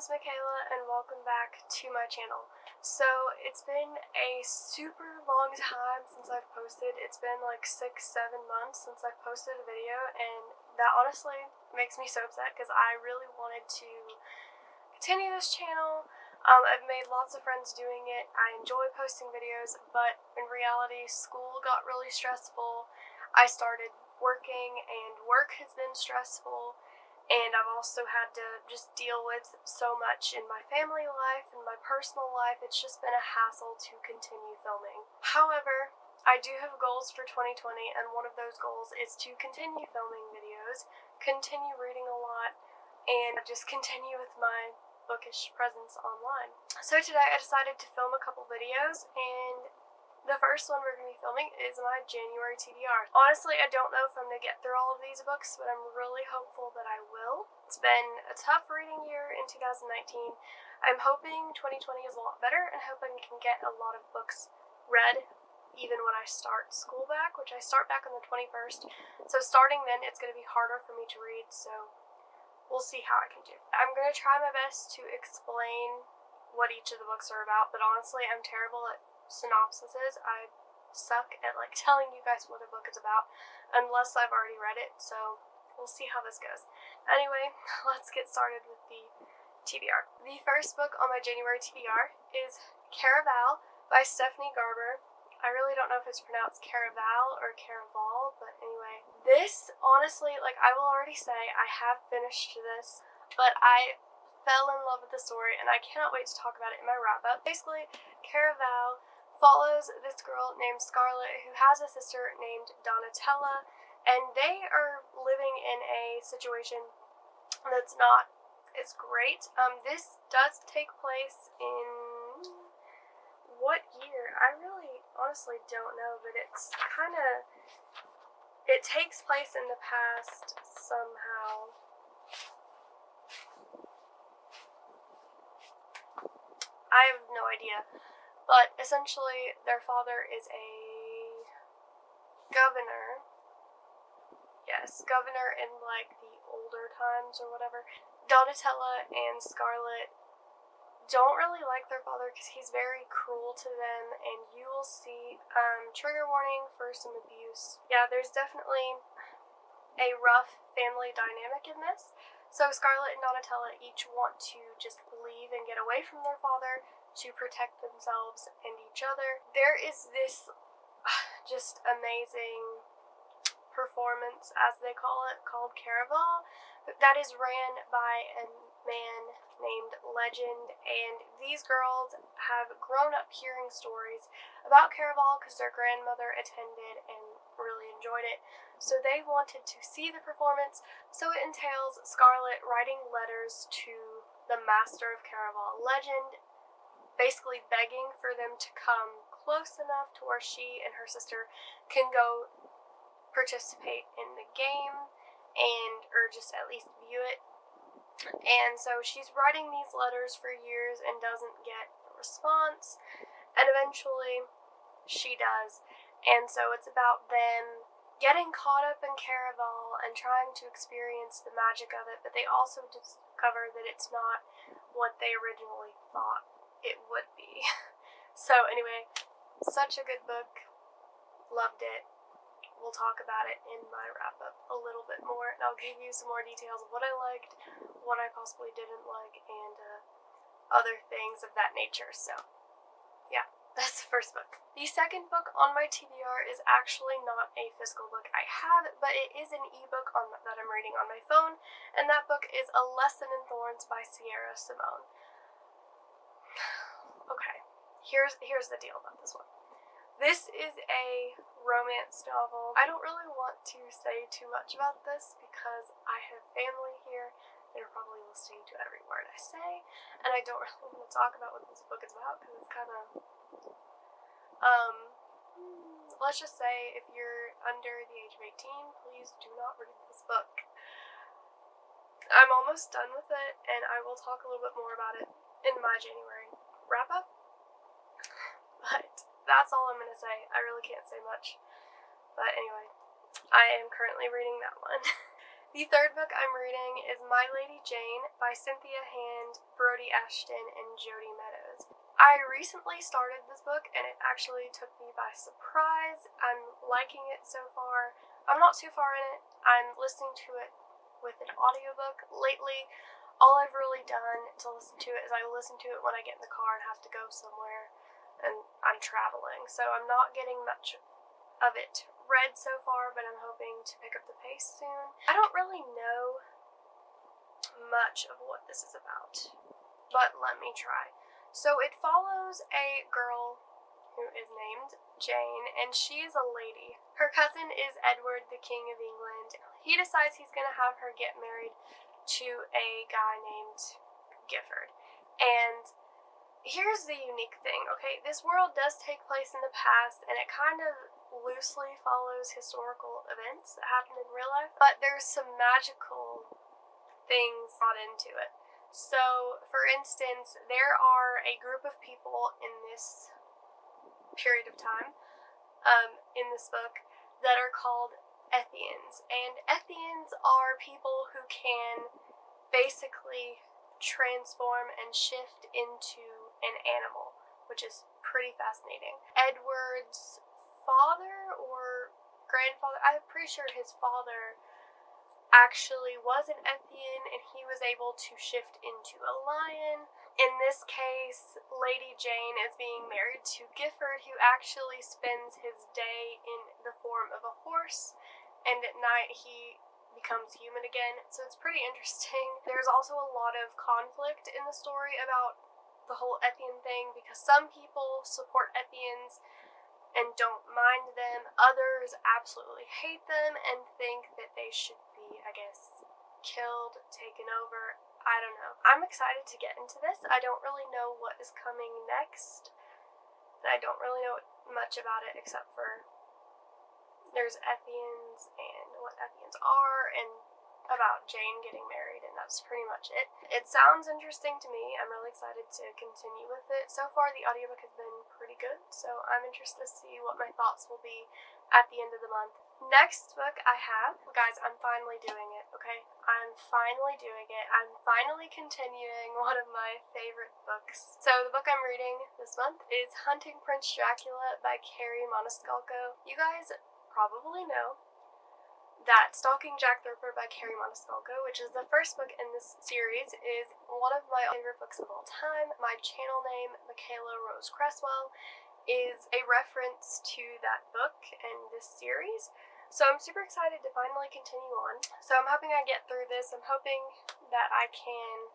name's Michaela and welcome back to my channel. So it's been a super long time since I've posted. It's been like 6-7 months since I've posted a video, and that honestly makes me so upset because I really wanted to continue this channel. I've made lots of friends doing it. I enjoy posting videos, but in reality school got really stressful. I started working and work has been stressful. And I've also had to just deal with so much in my family life and my personal life. It's just been a hassle to continue filming. However, I do have goals for 2020, and one of those goals is to continue filming videos, continue reading a lot, and just continue with my bookish presence online. So today I decided to film a couple videos, and the first one we're going to be filming is my January TBR. Honestly, I don't know if I'm going to get through all of these books, but I'm really hopeful that I will. It's been a tough reading year in 2019. I'm hoping 2020 is a lot better and hoping I can get a lot of books read even when I start school back, which I start back on the 21st. So starting then, it's going to be harder for me to read, so we'll see how I can do. I'm going to try my best to explain what each of the books are about, but honestly, I'm terrible at synopsises. I suck at telling you guys what a book is about unless I've already read it, so we'll see how this goes. Anyway, let's get started with the TBR. The first book on my January TBR is Caravelle by Stephanie Garber. I really don't know if it's pronounced Caravelle or Caravelle, but anyway. This, honestly, I will already say I have finished this, but I fell in love with the story and I cannot wait to talk about it in my wrap-up. Basically, Caravelle follows this girl named Scarlett who has a sister named Donatella, and they are living in a situation that's not as great. This does take place in what year? I really honestly don't know, but it takes place in the past somehow. I have no idea. But essentially, their father is a governor. Yes, governor in the older times or whatever. Donatella and Scarlett don't really like their father because he's very cruel to them, and you will see trigger warning for some abuse. Yeah, there's definitely a rough family dynamic in this. So Scarlett and Donatella each want to just leave and get away from their father to protect themselves and each other. There is this just amazing performance, as they call it, called Caravelle, that is ran by a man named Legend, and these girls have grown up hearing stories about Caravelle because their grandmother attended and really enjoyed it, so they wanted to see the performance. So it entails Scarlett writing letters to the master of Caravelle, Legend, basically begging for them to come close enough to where she and her sister can go participate in the game or just at least view it. And so she's writing these letters for years and doesn't get a response, and eventually she does. And so it's about them getting caught up in Caravelle and trying to experience the magic of it, but they also discover that it's not what they originally thought it would be. So anyway, such a good book. Loved it. We'll talk about it in my wrap-up a little bit more, and I'll give you some more details of what I liked, what I possibly didn't like, and other things of that nature. So yeah, that's the first book. The second book on my TBR is actually not a physical book I have, but it is an ebook that I'm reading on my phone, and that book is A Lesson in Thorns by Sierra Simone. Okay, here's the deal about this one. This is a romance novel. I don't really want to say too much about this because I have family here. They're probably listening to every word I say, and I don't really want to talk about what this book is about because it's kind of, let's just say if you're under the age of 18, please do not read this book. I'm almost done with it, and I will talk a little bit more about it in my January wrap-up, but that's all I'm going to say. I really can't say much, but anyway, I am currently reading that one. The third book I'm reading is My Lady Jane by Cynthia Hand, Brody Ashton, and Jody Meadows. I recently started this book and it actually took me by surprise. I'm liking it so far. I'm not too far in it. I'm listening to it with an audiobook. Lately, all I've really done to listen to it is I listen to it when I get in the car and have to go somewhere and I'm traveling. So I'm not getting much of it read so far, but I'm hoping to pick up the pace soon. I don't really know much of what this is about, but let me try. So it follows a girl who is named Jane, and she is a lady. Her cousin is Edward, the King of England. He decides he's going to have her get married to a guy named Gifford. And here's the unique thing, okay? This world does take place in the past, and it kind of loosely follows historical events that happened in real life, but there's some magical things brought into it. So, for instance, there are a group of people in this period of time, in this book, that are called Ethians. And Ethians are people who can basically transform and shift into an animal, which is pretty fascinating. Edward's father or grandfather, I'm pretty sure his father actually was an Ethian, and he was able to shift into a lion. In this case, Lady Jane is being married to Gifford, who actually spends his day in the form of a horse, and at night he becomes human again. So it's pretty interesting. There's also a lot of conflict in the story about the whole Ethian thing, because some people support Ethians and don't mind them. Others absolutely hate them and think that they should be, I guess, killed, taken over. I don't know. I'm excited to get into this. I don't really know what is coming next. I don't really know much about it except for there's Ethians and what Ethians are and about Jane getting married, and that's pretty much it. It sounds interesting to me. I'm really excited to continue with it. So far, the audiobook has been pretty good, so I'm interested to see what my thoughts will be at the end of the month. Next book I have, guys, I'm finally doing it, okay? I'm finally doing it. I'm finally continuing one of my favorite books. So the book I'm reading this month is Hunting Prince Dracula by Carrie Moniscalco. You guys probably know that Stalking Jack the Ripper by Carrie Moniscalco, which is the first book in this series, is one of my favorite books of all time. My channel name, Michaela Rose Cresswell, is a reference to that book and this series. So I'm super excited to finally continue on. So I'm hoping I get through this. I'm hoping that I can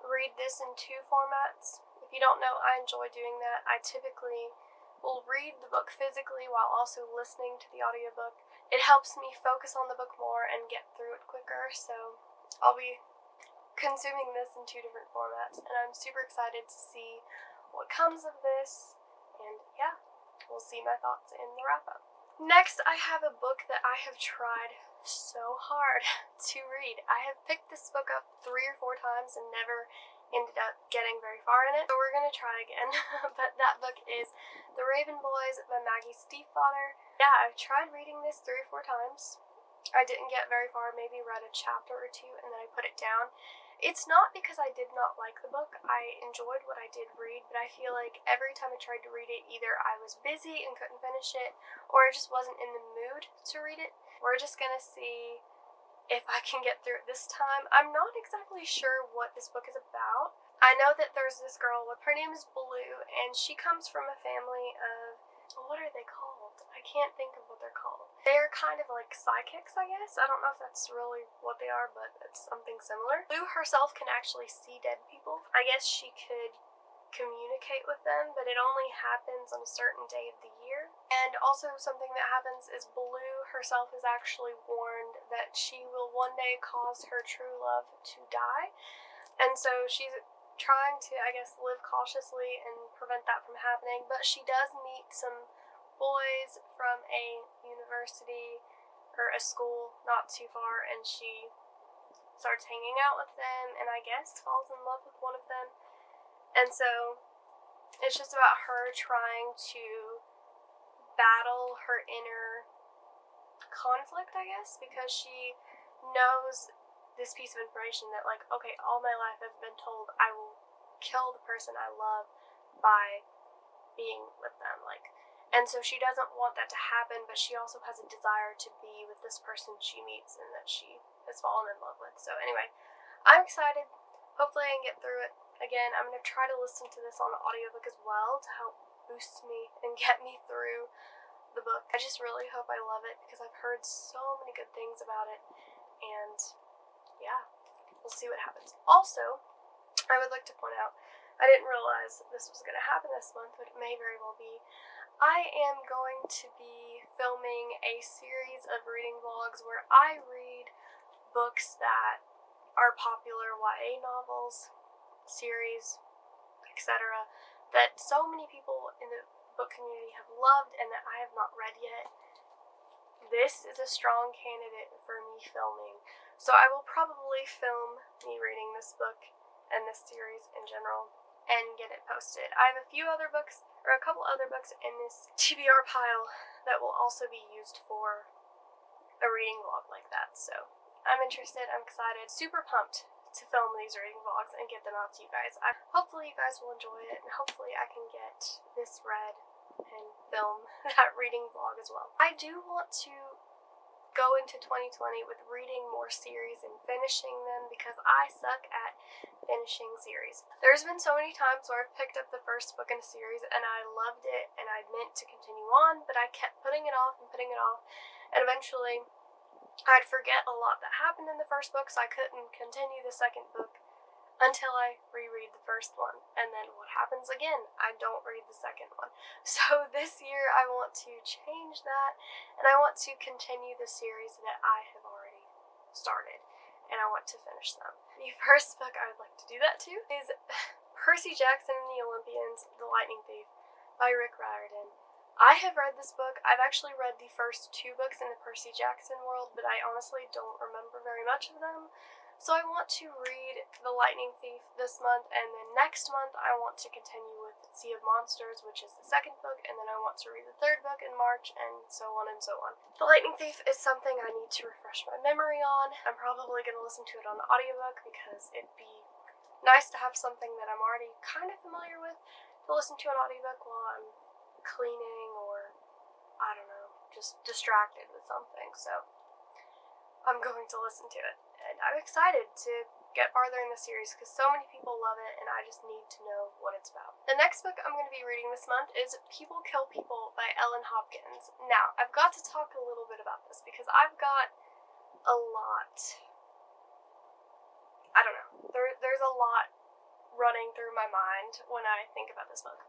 read this in two formats. If you don't know, I enjoy doing that. I typically will read the book physically while also listening to the audiobook. It helps me focus on the book more and get through it quicker, so I'll be consuming this in two different formats, and I'm super excited to see what comes of this, and yeah, we'll see my thoughts in the wrap-up. Next, I have a book that I have tried so hard to read. I have picked this book up 3 or 4 times and never ended up getting very far in it, so we're gonna try again. But that book is The Raven Boys by Maggie Stiefvater. Yeah, I've tried reading this 3 or 4 times. I didn't get very far, maybe read a chapter or 2, and then I put it down. It's not because I did not like the book. I enjoyed what I did read, but I feel like every time I tried to read it, either I was busy and couldn't finish it, or I just wasn't in the mood to read it. We're just gonna see if I can get through it this time. I'm not exactly sure what this book is about. I know that there's this girl, her name is Blue, and she comes from a family of, what are they called? I can't think of what they're called. They're kind of like psychics, I guess. I don't know if that's really what they are, but it's something similar. Blue herself can actually see dead people. I guess she could communicate with them, but it only happens on a certain day of the year. And also something that happens is Blue herself is actually warned that she will one day cause her true love to die, and so she's trying to, I guess, live cautiously and prevent that from happening. But she does meet some boys from a university or a school not too far, and she starts hanging out with them and I guess falls in love with one of them. And so it's just about her trying to battle her inner conflict, I guess, because she knows this piece of information that, like, okay, all my life I've been told I will kill the person I love by being with them, like, and so she doesn't want that to happen, but she also has a desire to be with this person she meets and that she has fallen in love with. So anyway, I'm excited. Hopefully I can get through it. Again, I'm going to try to listen to this on audiobook as well to help boost me and get me through the book. I just really hope I love it because I've heard so many good things about it, and yeah, we'll see what happens. Also, I would like to point out, I didn't realize this was going to happen this month, but it may very well be. I am going to be filming a series of reading vlogs where I read books that are popular YA novels, series, etc., that so many people in the book community have loved and that I have not read yet. This is a strong candidate for me filming. So I will probably film me reading this book and this series in general and get it posted. I have a few other books, or a couple other books in this TBR pile that will also be used for a reading vlog like that. So I'm interested, I'm excited, super pumped to film these reading vlogs and get them out to you guys. Hopefully you guys will enjoy it, and hopefully I can get this read and film that reading vlog as well. I do want to go into 2020 with reading more series and finishing them because I suck at finishing series. There's been so many times where I've picked up the first book in a series and I loved it and I meant to continue on, but I kept putting it off, and eventually I'd forget a lot that happened in the first book, so I couldn't continue the second book until I reread the first one. And then what happens again? I don't read the second one. So this year I want to change that, and I want to continue the series that I have already started, and I want to finish them. The first book I would like to do that to is Percy Jackson and the Olympians, The Lightning Thief by Rick Riordan. I have read this book. I've actually read the first 2 books in the Percy Jackson world, but I honestly don't remember very much of them. So I want to read The Lightning Thief this month, and then next month I want to continue with Sea of Monsters, which is the second book, and then I want to read the third book in March, and so on and so on. The Lightning Thief is something I need to refresh my memory on. I'm probably going to listen to it on the audiobook because it'd be nice to have something that I'm already kind of familiar with to listen to an audiobook while I'm cleaning or, I don't know, just distracted with something. So I'm going to listen to it. And I'm excited to get farther in the series because so many people love it and I just need to know what it's about. The next book I'm going to be reading this month is People Kill People by Hopkins. Now, I've got to talk a little bit about this because I've got a lot, I don't know, there's a lot running through my mind when I think about this book.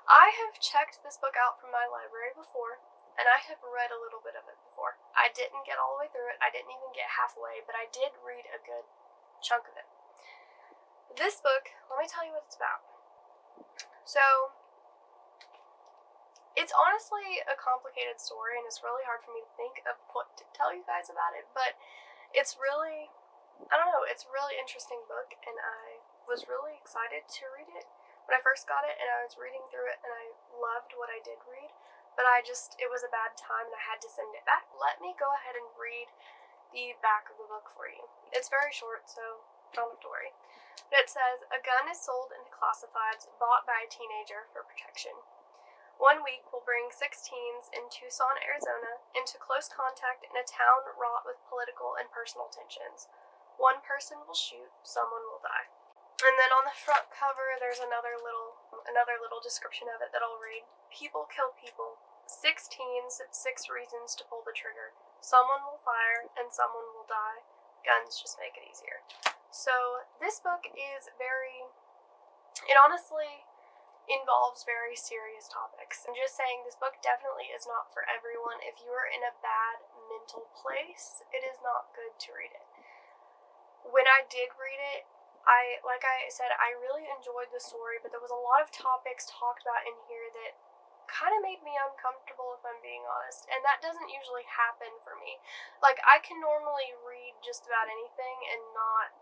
I have checked this book out from my library before, and I have read a little bit of it before. I didn't get all the way through it, I didn't even get halfway, but I did read a good chunk of it. This book, let me tell you what it's about. So, it's honestly a complicated story, and it's really hard for me to think of what to tell you guys about it, but it's really, I don't know, it's a really interesting book, and I was really excited to read it when I first got it, and I was reading through it, and I loved what I did read. But it was a bad time and I had to send it back. Let me go ahead and read the back of the book for you. It's very short, so don't have to worry. But it says, a gun is sold into classifieds bought by a teenager for protection. 1 week will bring 6 teens in Tucson, Arizona, into close contact in a town wrought with political and personal tensions. 1 person will shoot, someone will die. And then on the front cover, there's another little description of it that I'll read. People kill people. 6 teens, 6 reasons to pull the trigger. Someone will fire, and someone will die. Guns just make it easier. So, this book is it honestly involves very serious topics. I'm just saying this book definitely is not for everyone. If you are in a bad mental place, it is not good to read it. When I did read it, like I said, I really enjoyed the story, but there was a lot of topics talked about in here that kind of made me uncomfortable, if I'm being honest, and that doesn't usually happen for me. Like, I can normally read just about anything and not,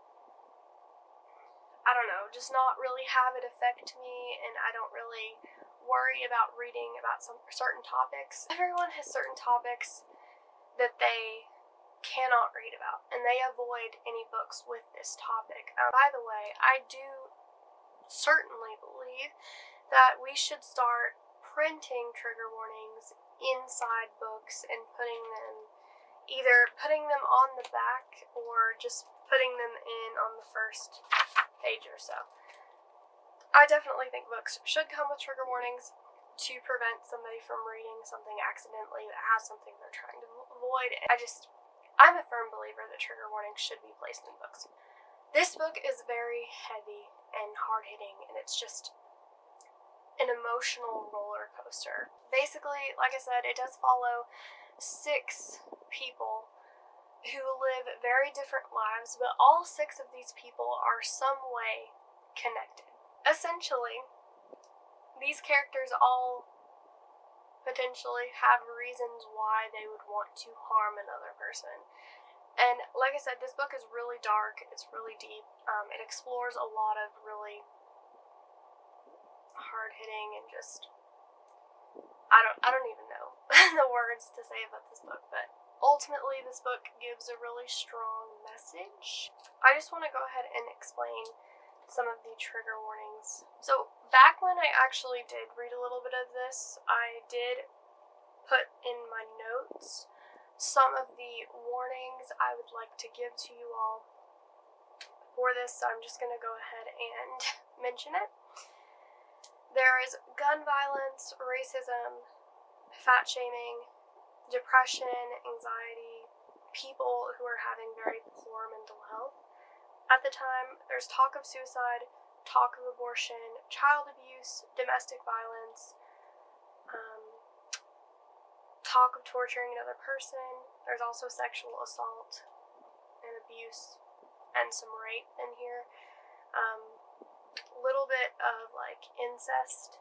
I don't know, just not really have it affect me, and I don't really worry about reading about some certain topics. Everyone has certain topics that they cannot read about, and they avoid any books with this topic. By the way, I do certainly believe that we should start printing trigger warnings inside books and either putting them on the back or just putting them in on the first page or so. I definitely think books should come with trigger warnings to prevent somebody from reading something accidentally that has something they're trying to avoid. I'm a firm believer that trigger warnings should be placed in books. This book is very heavy and hard-hitting, and it's just an emotional roller coaster. Basically, like I said, it does follow 6 people who live very different lives, but all 6 of these people are some way connected. Essentially, these characters all potentially have reasons why they would want to harm another person. And like I said, this book is really dark, it's really deep, it explores a lot of really hard-hitting and just, I don't even know the words to say about this book, but ultimately this book gives a really strong message. I just want to go ahead and explain some of the trigger warnings. So back when I actually did read a little bit of this, I did put in my notes some of the warnings I would like to give to you all for this, so I'm just going to go ahead and mention it. There is gun violence, racism, fat shaming, depression, anxiety, people who are having very poor mental health. At the time, there's talk of suicide, talk of abortion, child abuse, domestic violence, talk of torturing another person. There's also sexual assault and abuse and some rape in here. Little bit of like incest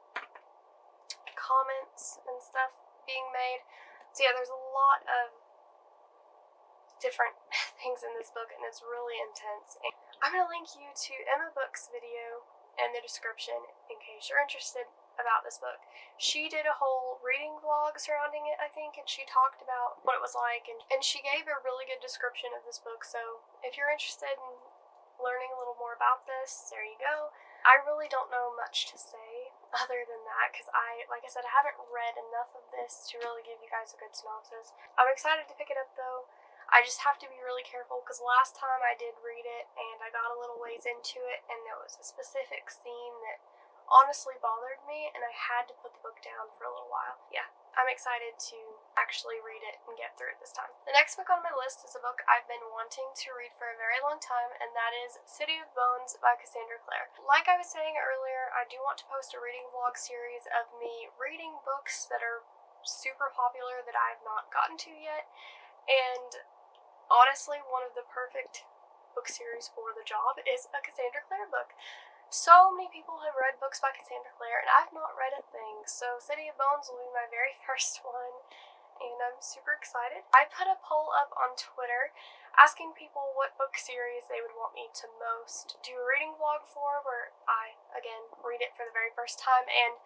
comments and stuff being made. So yeah, there's a lot of different things in this book, and it's really intense. And I'm going to link you to Emma Book's video in the description in case you're interested about this book. She did a whole reading vlog surrounding it, I think, and she talked about what it was like, and she gave a really good description of this book. So if you're interested in learning a little more about this, there you go. I really don't know much to say other than that, because like I said, I haven't read enough of this to really give you guys a good synopsis. I'm excited to pick it up though. I just have to be really careful, because last time I did read it and I got a little ways into it and there was a specific scene that honestly bothered me and I had to put the book down for a little while. Yeah, I'm excited to actually read it and get through it this time. The next book on my list is a book I've been wanting to read for a very long time, and that is City of Bones by Cassandra Clare. Like I was saying earlier, I do want to post a reading vlog series of me reading books that are super popular that I have not gotten to yet, and honestly, one of the perfect book series for the job is a Cassandra Clare book. So many people have read books by Cassandra Clare, and I've not read a thing, so City of Bones will be my very first one, and I'm super excited. I put a poll up on Twitter asking people what book series they would want me to most do a reading vlog for, where I, again, read it for the very first time, and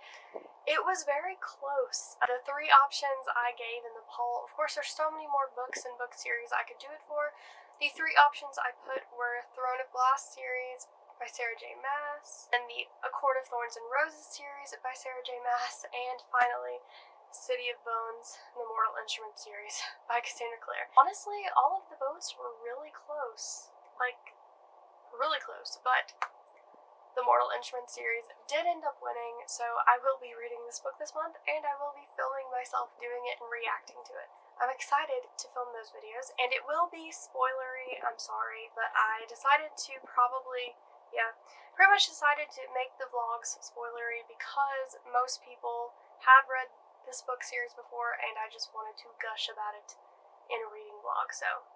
it was very close. The 3 options I gave in the poll, of course there's so many more books and book series I could do it for. The 3 options I put were Throne of Glass series by Sarah J. Maas, and the A Court of Thorns and Roses series by Sarah J. Maas, and finally, City of Bones, the Mortal Instruments series by Cassandra Clare. Honestly, all of the votes were really close. Like, really close, but the Mortal Instruments series did end up winning, so I will be reading this book this month, and I will be filming myself doing it and reacting to it. I'm excited to film those videos, and it will be spoilery, I'm sorry, but I decided to pretty much decided to make the vlogs spoilery because most people have read this book series before, and I just wanted to gush about it in a reading vlog, so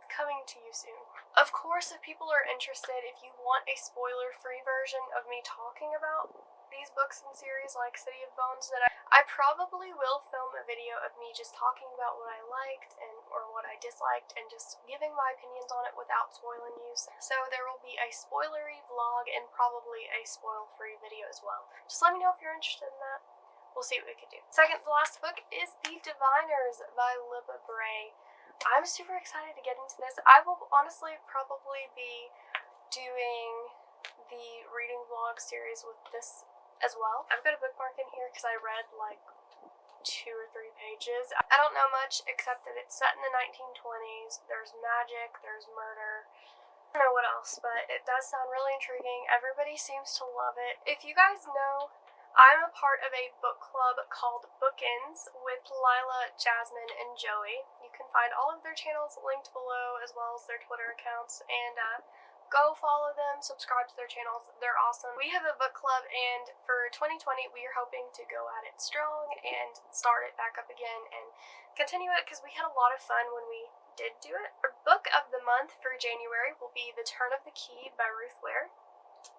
it's coming to you soon. Of course, if people are interested, if you want a spoiler-free version of me talking about these books and series like City of Bones, then I probably will film a video of me just talking about what I liked or what I disliked and just giving my opinions on it without spoiling you. So there will be a spoilery vlog and probably a spoil-free video as well. Just let me know if you're interested in that. We'll see what we can do. Second to last book is The Diviners by Libba Bray. I'm super excited to get into this. I will honestly probably be doing the reading vlog series with this as well. I've got a bookmark in here because I read like 2 or 3 pages. I don't know much except that it's set in the 1920s. There's magic, there's murder. I don't know what else, but it does sound really intriguing. Everybody seems to love it. If you guys know, I'm a part of a book club called Bookends with Lila, Jasmine, and Joey. You can find all of their channels linked below as well as their Twitter accounts, and go follow them, subscribe to their channels. They're awesome. We have a book club, and for 2020, we are hoping to go at it strong and start it back up again and continue it because we had a lot of fun when we did do it. Our book of the month for January will be The Turn of the Key by Ruth Ware.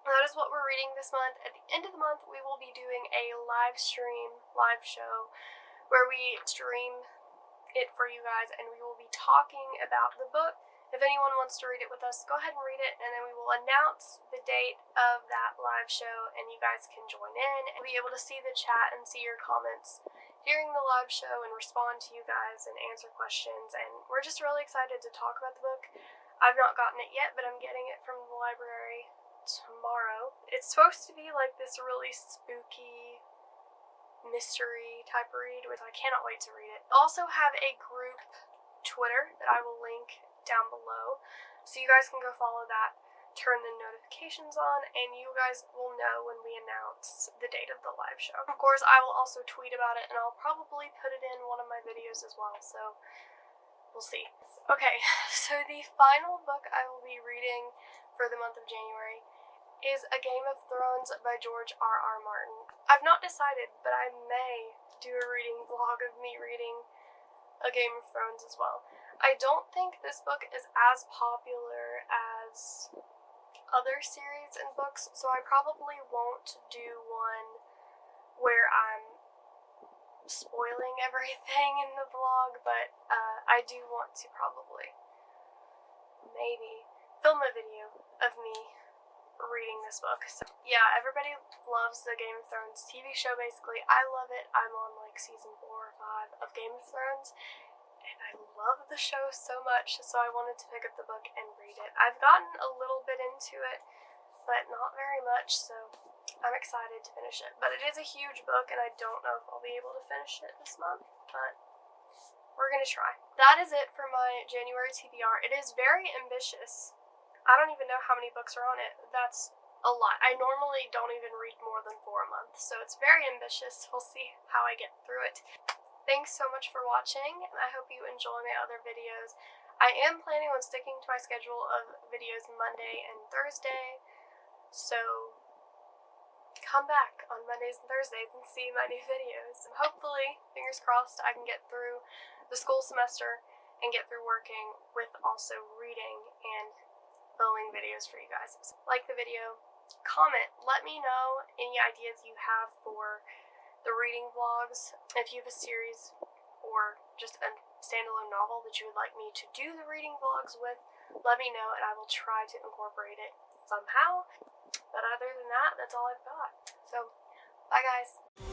That is what we're reading this month. At the end of the month, we will be doing a live show, where we stream it for you guys, and we will be talking about the book. If anyone wants to read it with us, go ahead and read it, and then we will announce the date of that live show, and you guys can join in and be able to see the chat and see your comments during the live show and respond to you guys and answer questions. And we're just really excited to talk about the book. I've not gotten it yet, but I'm getting it from the library tomorrow. It's supposed to be like this really spooky mystery type read, which I cannot wait to read it. I also have a group Twitter that I will link down below, so you guys can go follow that, turn the notifications on, and you guys will know when we announce the date of the live show. Of course, I will also tweet about it, and I'll probably put it in one of my videos as well, so we'll see. Okay, so the final book I will be reading for the month of January is A Game of Thrones by George R.R. Martin. I've not decided, but I may do a reading vlog of me reading A Game of Thrones as well. I don't think this book is as popular as other series and books, so I probably won't do one where I'm spoiling everything in the vlog, but I do want to probably maybe film a video of me reading this book. So yeah, everybody loves the Game of Thrones TV show basically. I love it. I'm on like season 4 or 5 of Game of Thrones, and I love the show so much, so I wanted to pick up the book and read it. I've gotten a little bit into it, but not very much, so I'm excited to finish it. But it is a huge book, and I don't know if I'll be able to finish it this month, but we're gonna try. That is it for my January TBR. It is very ambitious. I don't even know how many books are on it. That's a lot. I normally don't even read more than 4 a month, so it's very ambitious. We'll see how I get through it. Thanks so much for watching. I hope you enjoy my other videos. I am planning on sticking to my schedule of videos Monday and Thursday, so come back on Mondays and Thursdays and see my new videos. And hopefully, fingers crossed, I can get through the school semester and get through working with also reading and filming videos for you guys. So, like the video, comment, let me know any ideas you have for the reading vlogs. If you have a series or just a standalone novel that you would like me to do the reading vlogs with, let me know and I will try to incorporate it somehow. But other than that, that's all I've got. So, bye guys.